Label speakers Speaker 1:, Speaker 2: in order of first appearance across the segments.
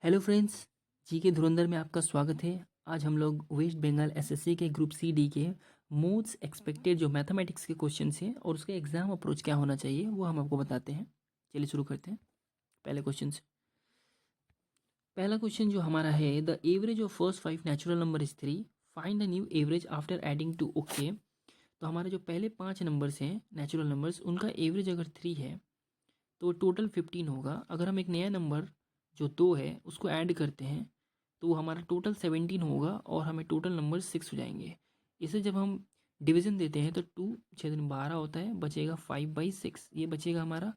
Speaker 1: Hello friends, जी के धुरंधर में आपका स्वागत है। आज हम लोग वेस्ट बंगाल एसएससी के ग्रुप सी डी के मोस्ट एक्सपेक्टेड जो मैथमेटिक्स के क्वेश्चंस हैं और उसका एग्जाम अप्रोच क्या होना चाहिए वो हम आपको बताते हैं। चलिए शुरू करते हैं पहले क्वेश्चन से। पहला क्वेश्चन जो हमारा है, the average of first 5 natural number is 3, find the new average after adding two. Okay, तो हमारे जो पहले 5 नंबर्स हैं नेचुरल नंबर्स, उनका एवरेज अगर 3 है तो टोटल 15 होगा। अगर हम एक नया नंबर जो 2 है उसको ऐड करते हैं तो हमारा टोटल 17 होगा और हमें टोटल नंबर 6 हो जाएंगे। इसे जब हम डिवीज़न देते हैं तो 2 6 दिन 12 होता है, बचेगा 5/6। ये बचेगा हमारा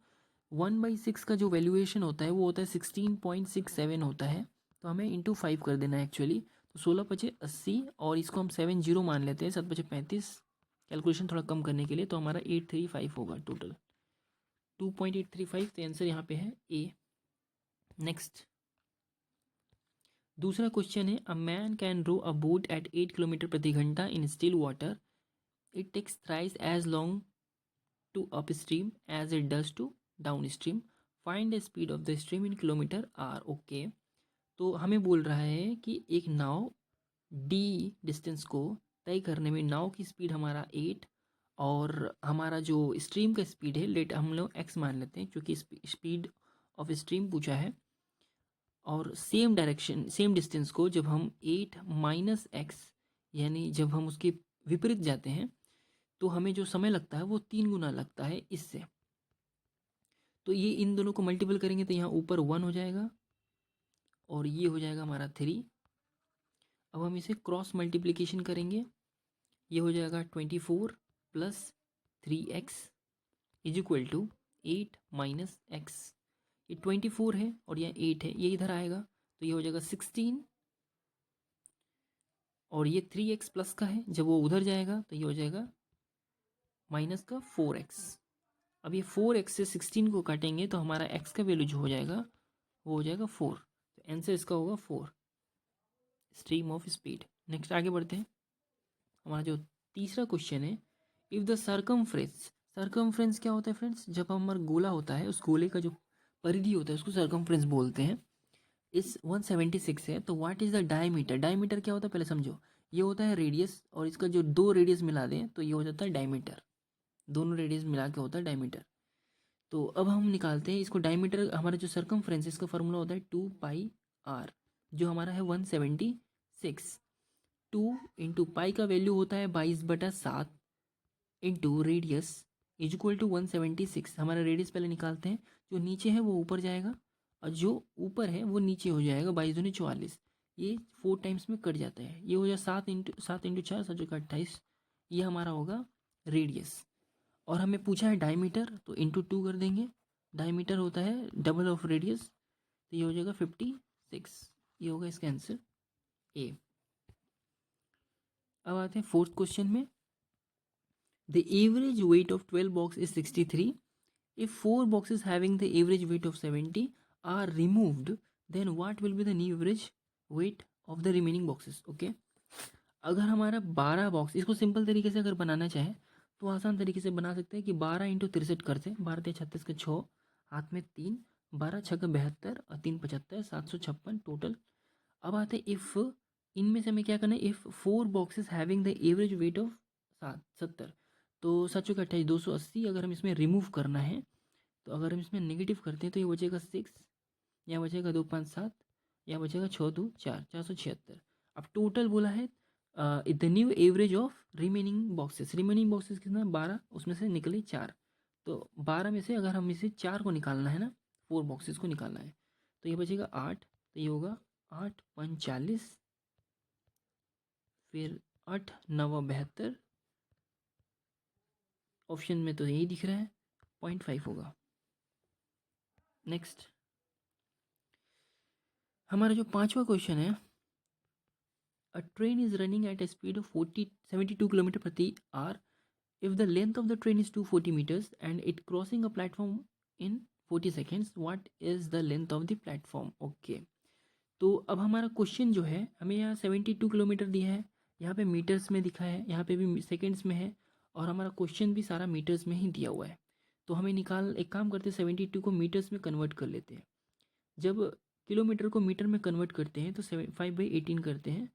Speaker 1: 1/6 का जो वैल्यूएशन होता है वो होता है 16.67 होता है। तो हमें इंटू 5 कर देना है एक्चुअली। तो 16×5 = 80 और इसको हम 70 मान लेते हैं, 7×5 = 35। कैलकुलेशन थोड़ा कम करने के लिए तो हमारा 835 होगा टोटल, 2.835। तो आंसर यहाँ पे है ए। नेक्स्ट दूसरा क्वेश्चन है, a man can row a boat at 8 kilometre प्रति घंटा in still water. It takes thrice as long to upstream as it does to downstream. Find the speed of the stream in kilometre R. Okay, तो हमें बोल रहा है कि एक नाव D distance को तय करने में नाव की स्पीड हमारा 8 और हमारा जो स्ट्रीम का स्पीड है लेट हम लोग एक्स मान लेते हैं क्योंकि स्पीड ऑफ स्ट्रीम पूछा है। और सेम डायरेक्शन सेम डिस्टेंस को जब हम 8 - x यानी जब हम उसके विपरीत जाते हैं तो हमें जो समय लगता है वो 3 गुना लगता है इससे। तो ये इन दोनों को मल्टीपल करेंगे तो यहाँ ऊपर 1 हो जाएगा और ये हो जाएगा हमारा 3। अब हम इसे क्रॉस मल्टीप्लिकेशन करेंगे, ये हो जाएगा 24 + 3x = 8 - x। ये 24 है और यह 8 है, ये इधर आएगा तो ये हो जाएगा 16 और ये 3x प्लस का है, जब वो उधर जाएगा तो ये हो जाएगा माइनस का 4x। अब ये 4x से 16 को काटेंगे तो हमारा x का वैल्यू जो हो जाएगा वो हो जाएगा 4। तो आंसर इसका होगा 4, स्ट्रीम ऑफ स्पीड। नेक्स्ट आगे बढ़ते हैं। हमारा जो तीसरा क्वेश्चन है, इफ़ द सर्कमफ्रेंस क्या होता है फ्रेंड्स? जब हमारा गोला होता है उस गोले का जो परिधि होता है उसको सर्कमफ्रेंस बोलते हैं। इस 176 है तो what is the diameter? Diameter क्या होता है पहले समझो। ये होता है रेडियस और इसका जो 2 रेडियस मिला दें तो ये हो जाता है डायमीटर। दोनों रेडियस मिला के होता है डायमीटर। तो अब हम निकालते हैं इसको। डायमीटर हमारा जो सर्कमफ्रेंस इसका फॉर्मूला होता है 2πr, जो हमारा है 176। 2 इंटू पाई का वैल्यू होता है 22/7 इंटू रेडियस = 176। हमारा रेडियस पहले निकालते हैं, जो नीचे है वो ऊपर जाएगा और जो ऊपर है वो नीचे हो जाएगा। 22×2 = 44। ये 4 टाइम्स में कट जाता है, ये हो जाए 7 × 4 = 28। ये हमारा होगा रेडियस। और हमें पूछा है डायमीटर तो इंटू 2 कर देंगे। डायमीटर होता है डबल ऑफ रेडियस तो ये हो जाएगा 56। ये होगा इसका आंसर ए। अब आते हैं फोर्थ क्वेश्चन में। The average weight of 12 box is 63। If 4 boxes having the average weight of 70 are removed, then what will be the new average weight of the remaining boxes. Okay, अगर हमारा 12 box, इसको simple तरीके से अगर बनाना चाहे तो आसान तरीके से बना सकते हैं कि 12 × 63 करते, 12 × 36 का 6, हाथ में 3, 12 × 6 = 72 और 3 × 75 756 टोटल। अब आते हैं इफ़, इनमें से हमें क्या करना है, if 4 boxes having the average weight of 70, तो 7 × 28 280। अगर हम इसमें रिमूव करना है तो अगर हम इसमें नेगेटिव करते हैं तो ये बचेगा 6, यहाँ बचेगा 2 5 7, यहाँ बचेगा 6 2 4 476। अब टोटल बोला है the new average of remaining boxes. Remaining boxes कितना? 12, उसमें से निकले 4। तो 12 में से अगर हम इसे 4 को निकालना है ना, 4 बॉक्सेस को निकालना है तो ये बचेगा 8। तो ये होगा 8 × 5 = 40, फिर 8 × 9 = 72। ऑप्शन में तो यही दिख रहा है, 0.5 होगा। नेक्स्ट हमारा जो पांचवा क्वेश्चन है, a train is running at a speed of 72 kilometre प्रति hour. If the length of the train is 240 meters and it crossing a platform in 40 seconds, what is the length of the platform? Okay, तो अब हमारा question जो है, हमें यहाँ 72 kilometre दिया है, यहाँ पे मीटर्स में दिखा है, यहाँ पे भी सेकेंड्स में है और हमारा क्वेश्चन भी सारा मीटर्स में ही दिया हुआ है। तो हमें एक काम करते हैं, 72 को मीटर्स में कन्वर्ट कर लेते हैं। जब किलोमीटर को मीटर में कन्वर्ट करते हैं तो 5/18 करते हैं,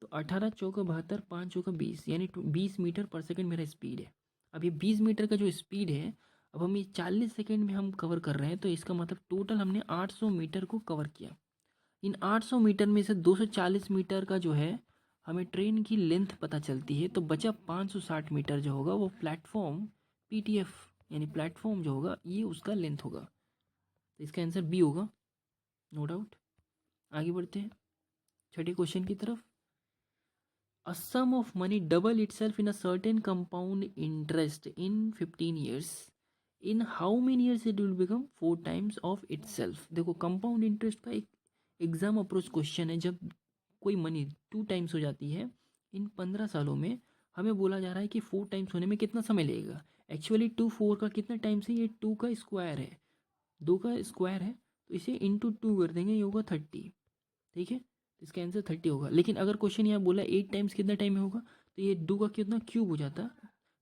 Speaker 1: तो 18 चौका 72, 5 चौका 20, यानी 20 मीटर पर सेकंड मेरा स्पीड है। अब ये 20 मीटर का जो स्पीड है, अब हम ये 40 सेकंड में हम कवर कर रहे हैं, तो इसका मतलब टोटल हमने 800 मीटर को कवर किया। इन 800 मीटर में से 240 मीटर का जो है हमें ट्रेन की लेंथ पता चलती है, तो बचा 560 मीटर जो होगा वो प्लेटफॉर्म PTF यानी प्लेटफॉर्म जो होगा ये उसका लेंथ होगा। तो इसका आंसर बी होगा, नो डाउट। आगे बढ़ते हैं छठे क्वेश्चन की तरफ। A sum of money double itself in a certain compound interest in 15 years. In how many years it will become 4 times of itself? देखो कंपाउंड इंटरेस्ट का एक एग्जाम अप्रोच क्वेश्चन है। जब कोई मनी 2 टाइम्स हो जाती है इन 15 सालों में, हमें बोला जा रहा है कि 4 टाइम्स होने में कितना समय लगेगा। एक्चुअली 2 4 का कितना टाइम्स है, ये 2 का स्क्वायर है, 2 का स्क्वायर है, तो इसे इंटू 2 कर देंगे, ये होगा 30। ठीक है, इसका आंसर 30 होगा। लेकिन अगर क्वेश्चन यहाँ बोला 8 टाइम्स कितना टाइम में होगा, तो ये 2 का कितना क्यूब हो जाता,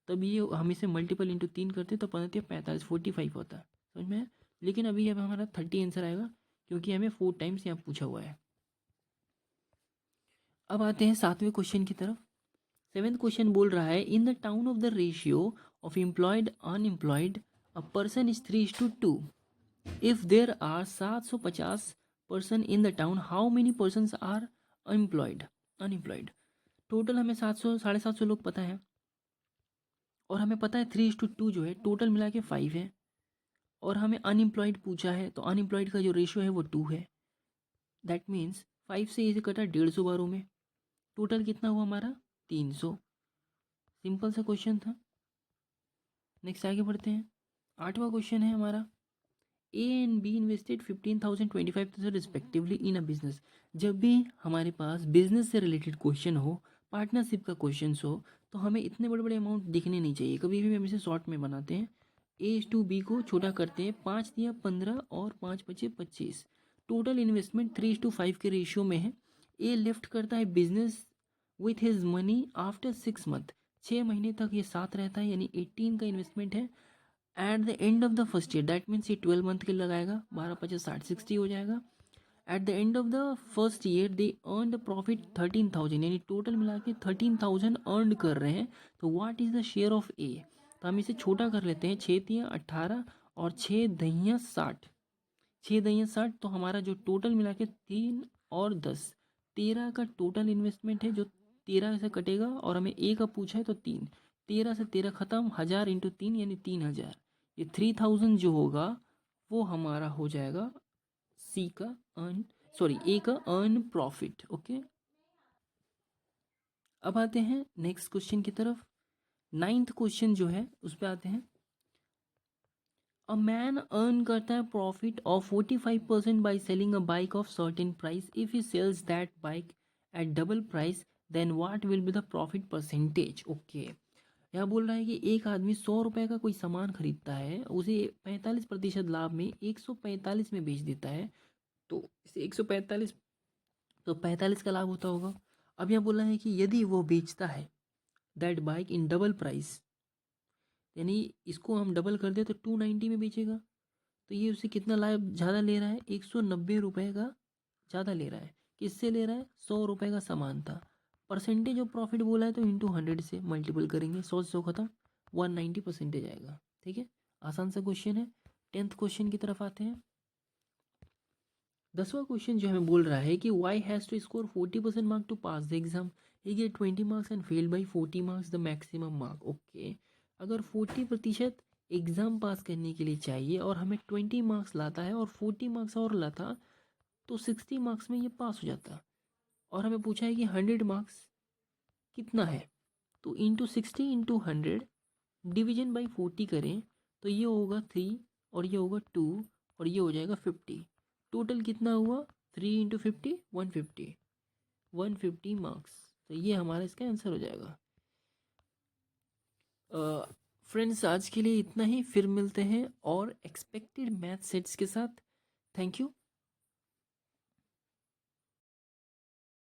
Speaker 1: तब ये हम इसे मल्टीपल इंटू 3 करते तो 45 45 होता है, समझ में है। लेकिन अभी अब हमारा 30 आंसर आएगा क्योंकि हमें 4 टाइम्स यहाँ पूछा हुआ है। अब आते हैं 7वें क्वेश्चन की तरफ। 7th क्वेश्चन बोल रहा है in the town of the ratio of employed unemployed a person is 3:2। If there are 750 person in the town, how many person are unemployed. Total हमें 700 750 लोग पता है, और हमें पता है 3:2 जो है टोटल मिला के 5 है, और हमें अनएम्प्लॉयड पूछा है, तो अनएम्प्लॉयड का जो रेशियो है वो 2 है। दैट मीन्स 5 से इसे कटा 150 बारों में, टोटल कितना हुआ हमारा 300। सिंपल सा क्वेश्चन था। नेक्स्ट आगे बढ़ते हैं। 8वां क्वेश्चन है हमारा, A and be invested 15,000 25,000 respectively in a business. जब भी हमारे पास बिजनेस से रिलेटेड क्वेश्चन हो, पार्टनरशिप का क्वेश्चन हो, तो हमें इतने बड़े बड़े अमाउंट दिखने नहीं चाहिए। कभी भी हम इसे शॉर्ट में बनाते हैं, ए टू बी को छोटा करते हैं, 5 दिया 15 और 5 बचे 25। टोटल इन्वेस्टमेंट 3:5 के रेशियो में है। ए लेफ्ट करता है business with his money after 6 month, 6 महीने तक ये साथ रहता है, यानी 18 का इन्वेस्टमेंट है। At the end of the first year, that means ये 12 मंथ के लगाएगा, 12 50 60 60 हो जाएगा। At the end of the first year they earn the profit 13,000, यानी टोटल मिला के 13,000 अर्न कर रहे हैं। तो what is the share of A. तो हम इसे छोटा कर लेते हैं, 6 तियाँ 18 और 6 दहियाँ 60, 6 दहियाँ 60, तो हमारा जो टोटल मिला के 3 और 10 13 का टोटल इन्वेस्टमेंट है, जो 13 से कटेगा, और हमें ए का पूछा है तो 3, 13 से 13 खत्म, 1000 इंटू 3 यानी 3000। ये 3000 जो होगा वो हमारा हो जाएगा सी का अर्न, सॉरी ए का अर्न प्रॉफिट। ओके, अब आते हैं नेक्स्ट क्वेश्चन की तरफ। 9th क्वेश्चन जो है उस पर आते हैं। अ मैन अर्न करता है profit of 45% by selling a bike of certain price. If he sells that bike at double price then what will be the profit percentage. Okay, यहाँ बोल रहा है कि एक आदमी 100 रुपये का कोई सामान खरीदता है, उसे 45% लाभ में 145 में बेच देता है, तो इसे 145, तो 45 का लाभ होता होगा। अब यहाँ बोल रहा है कि यदि वो बेचता है that bike in double price, यानी इसको हम डबल कर दे तो 290 में बेचेगा, तो ये उसे कितना लाभ ज़्यादा ले रहा है, 190 रुपये का ज़्यादा ले रहा है। किससे ले रहा है, 100 रुपये का सामान था। परसेंटेज ऑफ प्रॉफिट बोला है तो इंटू 100 से मल्टीपल करेंगे, 100 से 100 खत्म, 190% आएगा। ठीक है, आसान सा क्वेश्चन है। 10th क्वेश्चन की तरफ आते हैं। 10वां क्वेश्चन जो हमें बोल रहा है कि Y has to score 40% mark to pass the exam, he get 20 marks and fail by 40 marks the maximum mark. Okay, अगर 40% एग्ज़ाम पास करने के लिए चाहिए और हमें 20 मार्क्स लाता है और 40 मार्क्स और लाता, तो 60 मार्क्स में ये पास हो जाता। और हमें पूछा है कि 100 मार्क्स कितना है, तो इंटू 60 इंटू 100 डिवीजन बाई 40 करें तो ये होगा 3 और ये होगा 2 और ये हो जाएगा 50। टोटल कितना हुआ, 3 इंटू 50 150, 150 मार्क्स। तो ये हमारा इसका आंसर हो जाएगा। फ्रेंड्स, आज के लिए इतना ही, फिर मिलते हैं और एक्सपेक्टेड मैथ सेट्स के साथ। Thank you.